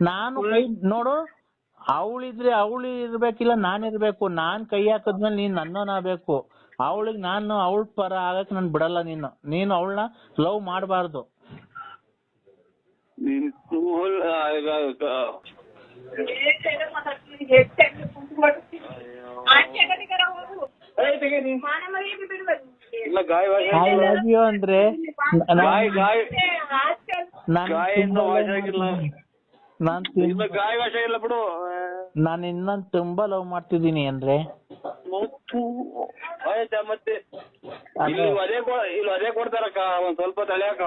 ನಾನು ನೋಡು, ಅವಳಿದ್ರೆ ಅವಳು ಇರ್ಬೇಕಿಲ್ಲ ನಾನಿರ್ಬೇಕು. ನಾನ್ ಕೈ ಹಾಕದ್ಮೇಲೆ ನೀನ್ ನನ್ನೋನಾಗಬೇಕು. ಅವಳಿಗೆ ನಾನು ಅವಳ ಪರ ಆಗಕ್ ನಾನು ಬಿಡಲ್ಲ. ನೀನು ಅವಳನ್ನ ಲವ್ ಮಾಡಬಾರ್ದು. ಐ ಲವ್ ಯು ಅಂದ್ರೆ ನಾನು ಇನ್ನೊಂದು ತುಂಬಾ ಲವ್ ಮಾಡ್ತಿದ್ದೀನಿ ಅಂದ್ರೆ ಮತ್ತೆ ಅದೇ ಕೊಡ್ತಾರಕ್ಕ ಒಂದ್ ಸ್ವಲ್ಪ ತಲೆಯಾಕ.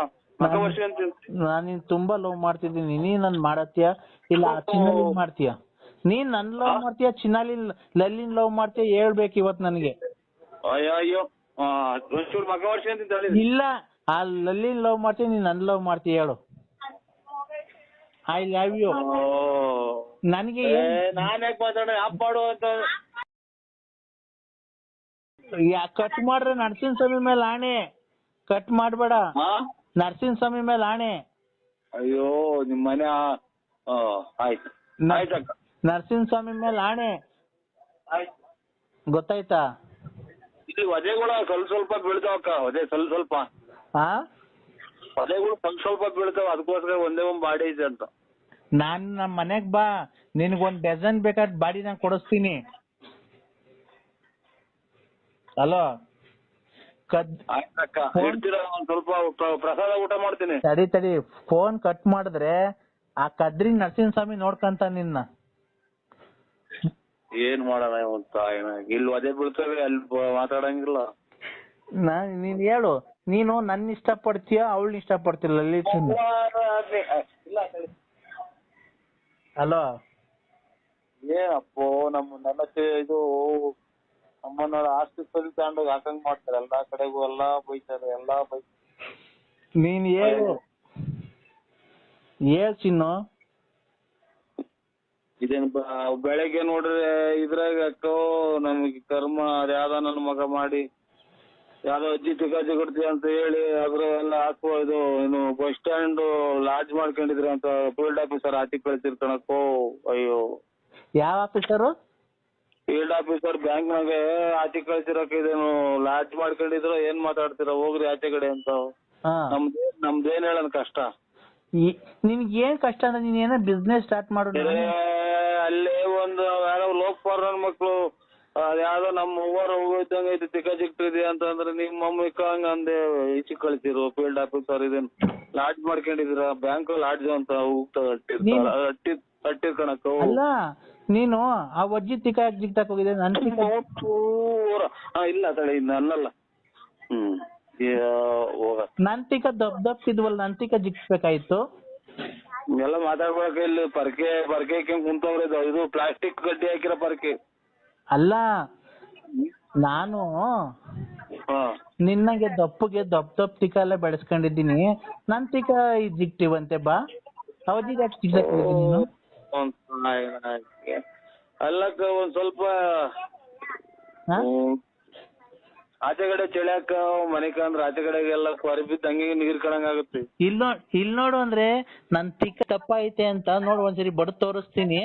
ನಾನು ತುಂಬಾ ಲವ್ ಮಾಡ್ತಿದ್ದೀನಿ. ನೀನ್ ನನ್ ಮಾಡತ್ತೀಯ ಇಲ್ಲ ಚಿನ್ನಲಿನ್ ಮಾಡ್ತೀಯ? ನೀನ್ ನನ್ ಲವ್ ಮಾಡ್ತೀಯ ಲಲ್ಲಿನ್ ಲವ್ ಮಾಡ್ತೀಯ? ಹೇಳ್ಬೇಕು ಇವತ್ ನನ್ಗೆ. ಅಯ್ಯೋ ಇಲ್ಲ, ಆ ಲಲ್ಲಿನ್ ಲವ್ ಮಾಡ್ತೀಯ ನೀನ್ ನನ್ ಲವ್ ಮಾಡ್ತೀಯ? ಹೇಳು. I love you. ನನಗೆ ನಾನ್ ಯಾಕೆ ಮಾತಾಡ ಆಪ್ ಮಾಡು ಅಂತ ಕಟ್ ಮಾಡ್ರೆ ನರಸಿಂಹ ಸ್ವಾಮಿ ಮೇಲೆ ಆಣೆ. ಕಟ್ ಮಾಡ್ಬೇಡ. ನರಸಿಂಹ ಸ್ವಾಮಿ ಮೇಲೆ ಆಣೆ. ಅಯ್ಯೋ ನಿಮ್ ಮನೆ ಆಯ್ತು ಆಯ್ತಕ್ಕ. ನರಸಿಂಹ ಸ್ವಾಮಿ ಮೇಲೆ ಆಣೆ. ಆಯ್ತು ಗೊತ್ತಾಯ್ತಾ? ಇಲ್ಲಿ ವಧೆಗಳು ಸ್ವಲ್ಪ ಬೀಳ್ತಾವಕ್ಕ. ವಧೆ ಸ್ವಲ್ಪ ವಧೆಗಳು ಸ್ವಲ್ಪ ಬೀಳ್ತಾವ. ಅದಕ್ಕೋಸ್ಕರ ಒಂದೇ ಒಂದ್ ಬಾಡಿ ಇದೆ ಅಂತ. ನಾನ್ ನಮ್ ಮನೆಗ್ ಬಾ, ನಿನ್ಗೊಂದ್ ಡಜನ್ ಬೇಕಾದ ಬಾಡಿ ನಾನು ಕೊಡಿಸ್ತೀನಿ. ಹಲೋ ಆಯ್ತಕ್ಕ, ಒಂದ್ ಸ್ವಲ್ಪ ಪ್ರಸಾದ ಊಟ ಮಾಡ್ತೀನಿ. ತಡಿ ಫೋನ್ ಕಟ್ ಮಾಡಿದ್ರೆ ಆ ಕದ್ರಿ ನರಸಿಂಹ ಸ್ವಾಮಿ ನೋಡ್ಕಂತ ನಿನ್ನ. ಏನ್ ಮಾಡೋಣ ಅಂತ ಇಲ್ಲಿ ಅದೇ ಬೀಳ್ತವೆ, ಅಲ್ಲಿ ಮಾತಾಡಂಗಿಲ್ಲ. ನೀನ್ ಹೇಳು, ನೀನು ನನ್ನ ಇಷ್ಟ ಪಡ್ತೀಯ ಅವಳನ್ನ ಇಷ್ಟ ಪಡ್ತಿಲ್ಲ? ಹಲೋ ಏನಪ್ಪೋ ನಮ್ಮನ್ನೆಲ್ಲ ಇದು ನಮ್ಮನ್ನ ಆಸ್ತಿ ಸರಿ ತಗೊಂಡೋಗಿ ಹಾಕಂಗ್ ಮಾಡ್ತಾರೆ. ಎಲ್ಲಾ ಕಡೆಗೂ ಎಲ್ಲಾ ಬೈತಾರೆ. ನೀನ್ ಹೇಳು ಚಿನ್ನು. ಇದೇನ್ ಬೆಳಗ್ಗೆ ನೋಡ್ರೆ ಇದ್ರಾಗ ಅಕ್ಕೋ ನಮ್ಗೆ ಕರ್ಮ ಅದ್ಯಾವ್ದೋ ನನ್ನ ಮಗ ಮಾಡಿ ಯಾವ್ದೋ ಅಜ್ಜಿ ತಿಕಾಜಿ ಕೊಡ್ತೀವಿ ಅಂತ ಹೇಳಿ ಅದ್ರೆಲ್ಲ ಹಾಕುವ ಇದು ಏನು ಬಸ್ ಸ್ಟ್ಯಾಂಡ್ ಲಾಡ್ಜ್ ಮಾಡ್ಕೊಂಡಿದ್ರೆ ಅಂತ ಫೀಲ್ಡ್ ಆಫೀಸರ್ ಆಚೆ ಕಳ್ಸಿರ್ತಾನಕ್ಕೋ. ಅಯ್ಯೋ ಯಾವ ಆಫೀಸರು? ಫೀಲ್ಡ್ ಆಫೀಸರ್ ಬ್ಯಾಂಕ್ನಾಗ ಆಚೆ ಕಳ್ಸಿರಕ್ಕೆ ಇದೇನು ಲಾಡ್ಜ್ ಮಾಡ್ಕೊಂಡಿದ್ರು. ಏನ್ ಮಾತಾಡ್ತೀರ ಹೋಗ್ರಿ ಆಚೆ ಕಡೆ ಅಂತ. ನಮ್ದೇನ್ ಹೇಳನ್ ಕಷ್ಟ? ನಿನ್ಗೆ ಏನ್ ಕಷ್ಟ ಅಂದ್ರೆ ನೀನ್ ಏನೋ ಬಿಸ್ನೆಸ್ ಸ್ಟಾರ್ಟ್ ಮಾಡು. ಅಲ್ಲೇ ಒಂದು ಯಾರೋ ಲೋಕಪಾಲ್ ನನ್ ಮಕ್ಳು ಅದ್ಯಾವ್ದೋ ನಮ್ಮ ಅವ್ವರ ಹೋಗೋಯ್ತಂಗ ಐತಿ ತಿಕ್ಕಾಜಿಕ್ಟಿದೆ ಅಂತಂದ್ರೆ ನಿಮ್ಮ ಮಮ್ಮಿ ಹಂಗ ಅಂದೆ ಈಚೆ ಕಳ್ಸಿರು. ಫೀಲ್ಡ್ ಆಫೀಸರ್ ಇದೇನು ಲಾಡ್ಜ್ ಮಾಡ್ಕೊಂಡಿದ್ರ? ಬ್ಯಾಂಕ್ ಲಾಡ್ಜ್ ಅಂತ ಅಟ್ಟಿ ಕಣಕ್ಕ. ಅಲ್ಲ ನೀನು ಆ ಅಜ್ಜಿ ಜಿಗ್ತಾಕ್ ಹೋಗಿದೆ. ಇಲ್ಲ ತಳಿ ನನ್ನಲ್ಲ. ನಂತಿಕ ದಪ್ಪಿದ್ವಲ್ಲ, ನಂತಿಕ ಜಿಗ್ಸ್ಬೇಕಾಯ್ತು. ಎಲ್ಲ ಮಾತಾಡ್ಬೇಕು. ಇಲ್ಲಿ ಪರ್ಕೆ ಕುಂತವ್ರೆ. ಇದು ಪ್ಲಾಸ್ಟಿಕ್ ಗಡ್ಡಿ ಹಾಕಿರೋ ಪರ್ಕೆ ಅಲ್ಲ. ನಾನು ನಿನ್ನಗೆ ದಪ್ಪಗೆ ದಪ್ಪ ತಿಕ್ಕ ಎಲ್ಲ ಬೆಳೆಸ್ಕೊಂಡಿದ್ದೀನಿ. ನನ್ ತಿಕ್ಕ ಜಿಗ್ಟಿವಂತೆ ಬಾ. ಅವಧಿಗೆ ಯಾಕೆ ಜಿಗ್ಸಕ್ ಹೋಗಿದ್ದೀನಿ ನೀನು? ಅಲ್ಲಕ್ಕ ಒಂದ್ ಸ್ವಲ್ಪ ಆಚೆ ಕಡೆ ಚಳಿಯಾಕ ಮನೆಕ ಅಂದ್ರೆ ಆಚೆ ಕಡೆಗೆಲ್ಲ ಹೊರಬಿದ್ದು ಹಂಗೆ ನೀರ್ ಕಣಂಗ್ ಆಗುತ್ತೆ. ಇಲ್ ನೋಡು ಅಂದ್ರೆ ನನ್ ತಿಕ್ಕ ದಪ್ಪ ಐತೆ ಅಂತ ನೋಡು. ಒಂದ್ಸರಿ ಬಡದ್ ತೋರಿಸ್ತೀನಿ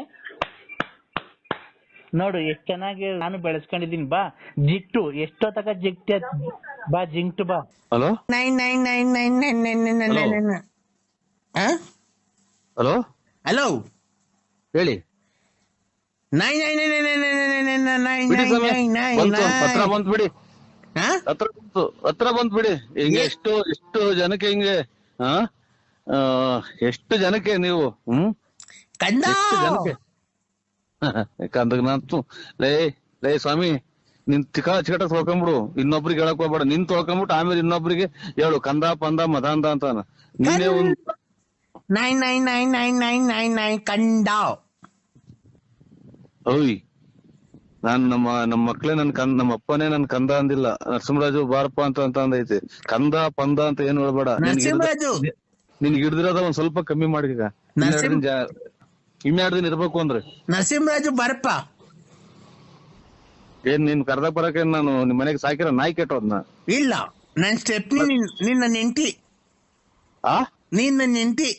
ನೋಡು ಎಷ್ಟ್ ಚೆನ್ನಾಗಿ ನಾನು ಬೆಳೆಸ್ಕೊಂಡಿದೀನಿ. ಬಾ ಜಿಟ್ಟು ಎಷ್ಟೊತ್ತಕ ಜಿಗ್ಟಿ ಬಾ ಜಿಂಕ್ಟು ಬಾ. ಹಲೋ ಹಲೋ ಹಲೋ ಹೇಳಿ. ಹತ್ರ ಬಂತು ಬಿಡಿ. ಹತ್ರ ಬಂತು ಬಿಡಿ. ಹಿಂಗೆ ಎಷ್ಟು ಜನಕ್ಕೆ ಹಿಂಗೆ ಎಷ್ಟು ಜನಕ್ಕೆ ನೀವು ಎಷ್ಟು ಜನಕ್ಕೆ ಯಾಕಂದ್ರೆ ನಾನು ಲೇ ಸ್ವಾಮಿ ನಿನ್ ಚಿಕಟ ತೊಳ್ಕೊಂಬಿಡು. ಇನ್ನೊಬ್ರಿಗೆ ಹೇಳಕ್ ಹೋಗ್ಬೇಡ. ನಿನ್ ತೊಳ್ಕೊಂಬಿಟ್ಟು ಆಮೇಲೆ ಇನ್ನೊಬ್ರಿಗೆ ಹೇಳು ಕಂದ ಪಂದ ಮದಾಂದ ಅಂತ. ನೀನೇ ಒಂದು ಓಯ್ ನಾನ್ ನಮ್ಮ ಮಕ್ಳೇ ನಮ್ಮ ಅಪ್ಪನೇ ನನ್ ಕಂದ ಅಂದಿಲ್ಲ. ನರಸಿಂಹರಾಜು ಬಾರಪ್ಪ ಅಂತ ಅಂದೈತಿ. ಕಂದ ಪಂದ ಅಂತ ಏನ್ ಹೇಳ್ಬೇಡ. ನಿನ್ಗೆ ಹಿಡ್ದಿರೋದ ಒಂದ್ ಸ್ವಲ್ಪ ಕಮ್ಮಿ ಮಾಡಿಗ. ಇನ್ನೆರಡು ದಿನ ಇರ್ಬೇಕು ಅಂದ್ರೆ ನರಸಿಂಹರಾಜು ಬಾರಪ್ಪ. ಏನ್ ನಿನ್ ಕರ್ದಾಗ ಬರಕ ನಾನು ನಿಮ್ ಮನೆಗೆ ಸಾಕಿರ ನಾಯಿ ಕೆಟ್ಟೋದ್ನ? ಇಲ್ಲ, ನನ್ ಸ್ಟೆಪ್ನಿ ನಿನ್ನ ನೆಂಟಿ. ಆ ನಿನ್ನ ನೆಂಟಿ